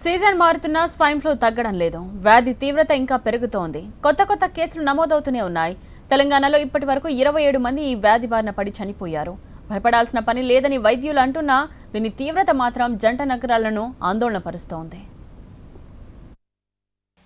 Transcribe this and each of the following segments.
Season మారుతున్న swine flu తగ్గడం లేదు. వ్యాధి తీవ్రత ఇంకా పెరుగుతోంది. కొత్త కేసులు నమోదవుతూనే ఉన్నాయి. తెలంగాణలో ఇప్పటి వరకు 27 మంది ఈ వ్యాధి బారిన పడి చనిపోయారు. భయపడాల్సిన పని లేదని వైద్యులు అంటున్నా దీని తీవ్రత మాత్రం జంట నగరాలను ఆందోళన పరుస్తోంది.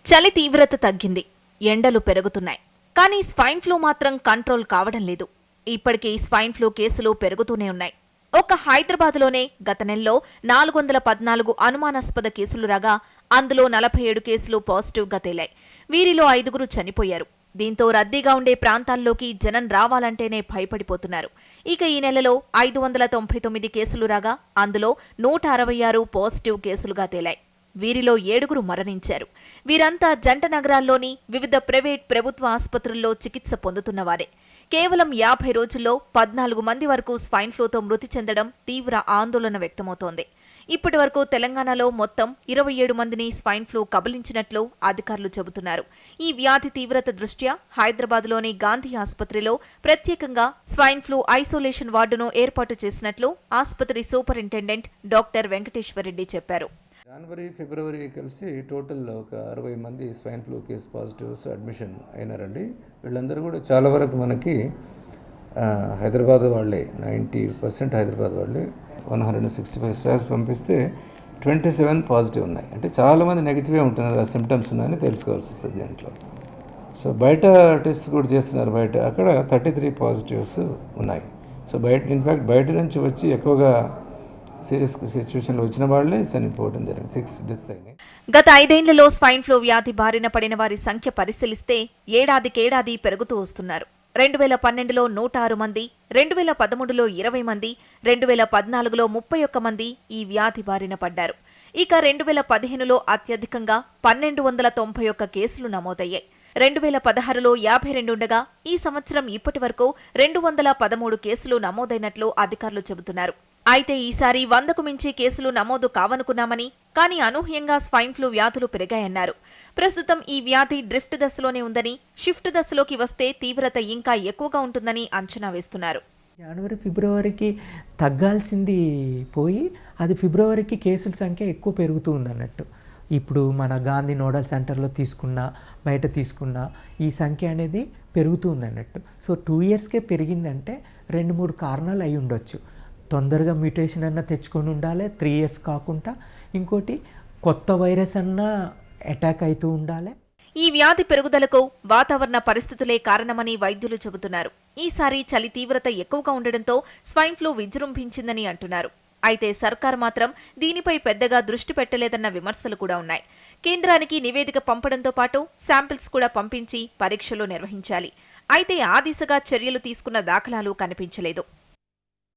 చలి తీవ్రత తగ్గింది, ఎండలు పెరుగుతున్నాయి. కానీ స్వైన్ ఫ్లూ మాత్రం కంట్రోల్ కావడం లేదు. ఇప్పటికీ స్వైన్ ఫ్లూ కేసులు పెరుగుతూనే ఉన్నాయి. ఒక్క హైదరాబాద్లోనే గత నెలలో 414 అనుమానాస్పద కేసులు రాగా అందులో 47 కేసులు పాజిటివ్గా తేలాయి. వీరిలో 5 చనిపోయారు. దీంతో రద్దీగా ఉండే ప్రాంతాల్లోకి జనం రావాలంటేనే భయపడిపోతున్నారు. ఇక ఈ నెలలో 599 కేసులు రాగా అందులో 166 పాజిటివ్ కేసులుగా తేలాయి. వీరిలో 7 మరణించారు. వీరంతా జంట నగరాల్లోని వివిధ ప్రభుత్వ ఆసుపత్రుల్లో చికిత్స పొందుతున్నవారే. కేవలం 50 రోజుల్లో 14 మంది వరకు స్వైన్ ఫ్లూతో మృతి చెందడం తీవ్ర ఆందోళన వ్యక్తమవుతోంది. ఇప్పటి వరకు తెలంగాణలో మొత్తం 27 మందిని స్వైన్ ఫ్లూ కబలించినట్లు అధికారులు చెబుతున్నారు. ఈ వ్యాధి తీవ్రత దృష్ట్యా హైదరాబాద్లోని గాంధీ ఆసుపత్రిలో ప్రత్యేకంగా స్వైన్ ఫ్లూ ఐసోలేషన్ వార్డును ఏర్పాటు చేసినట్లు ఆసుపత్రి సూపరింటెండెంట్ డాక్టర్ వెంకటేశ్వరరెడ్డి చెప్పారు. జనవరి ఫిబ్రవరి కలిసి టోటల్ ఒక 60 మంది swine flu case positives admission అయినారండి. వీళ్ళందరూ కూడా చాలా వరకు మనకి హైదరాబాద్ వాళ్ళే, 90% హైదరాబాద్ వాళ్ళే. 165 స్వాబ్స్ పంపిస్తే 27 పాజిటివ్ ఉన్నాయి. అంటే చాలామంది నెగిటివే ఉంటున్నారు, ఆ సిమ్టమ్స్ ఉన్నాయని తెలుసుకోవాల్సి వస్తుంది దీంట్లో. సో బయట టెస్ట్ కూడా చేస్తున్నారు. బయట అక్కడ 33 పాజిటివ్స్ ఉన్నాయి. సో ఇన్ఫ్యాక్ట్ బయట నుంచి వచ్చి ఎక్కువగా సీరియస్ సిచ్యువేషన్లో వచ్చిన వాళ్ళే చనిపోవడం జరిగింది. 6 డెత్స్ అయినాయి. గత 5 ఏళ్లలో స్వైన్ ఫ్లూ వ్యాధి బారిన పడిన వారి సంఖ్య పరిశీలిస్తే ఏడాదికేడాది పెరుగుతూ వస్తున్నారు. 2012లో 106 మంది, 2013లో 20 మంది, 2014లో 31 మంది ఈ వ్యాధి బారిన పడ్డారు. ఇక 2015లో అత్యధికంగా 1291 కేసులు నమోదయ్యాయి. 2016లో 52 ఉండగా ఈ సంవత్సరం ఇప్పటి వరకు 213 కేసులు నమోదైనట్లు అధికారులు చెబుతున్నారు. అయితే ఈసారి 100కు మించి కేసులు నమోదు కావనుకున్నామని, కానీ అనూహ్యంగా స్వైన్ ఫ్లూ వ్యాధులు పెరిగాయన్నారు. ప్రస్తుతం ఈ వ్యాధి డ్రిఫ్ట్ దశలోనే ఉందని, షిఫ్ట్ దశలోకి వస్తే తీవ్రత ఇంకా ఎక్కువగా ఉంటుందని అంచనా వేస్తున్నారు. జనవరి ఫిబ్రవరికి తగ్గాల్సింది పోయి అది ఫిబ్రవరికి కేసుల సంఖ్య ఎక్కువ పెరుగుతూ ఉందన్నట్టు. ఇప్పుడు మన గాంధీ నోడల్ సెంటర్లో తీసుకున్నా, బయట తీసుకున్నా ఈ సంఖ్య అనేది పెరుగుతూ ఉందన్నట్టు. సో 2 ఇయర్స్కే పెరిగిందంటే 2-3 కారణాలు అయి ఉండొచ్చు. తొందరగా మ్యూటేషన్ అన్నా తెచ్చుకొని ఉండాలి, 3 ఇయర్స్ కాకుండా. ఇంకోటి కొత్త వైరస్ అన్నా అటాక్ అవుతూ ఉండాలి. ఈ వ్యాధి పెరుగుదలకు వాతావరణ పరిస్థితులే కారణమని వైద్యులు చెబుతున్నారు. ఈసారి చలి తీవ్రత ఎక్కువగా ఉండడంతో స్వైన్ ఫ్లూ విజృంభించిందని అంటున్నారు. అయితే సర్కార్ మాత్రం దీనిపై పెద్దగా దృష్టి పెట్టలేదన్న విమర్శలు కూడా ఉన్నాయి. కేంద్రానికి నివేదిక పంపడంతో పాటు శాంపిల్స్ కూడా పంపించి పరీక్షలు నిర్వహించాలి. అయితే ఆ దిశగా చర్యలు తీసుకున్న దాఖలాలు కనిపించలేదు.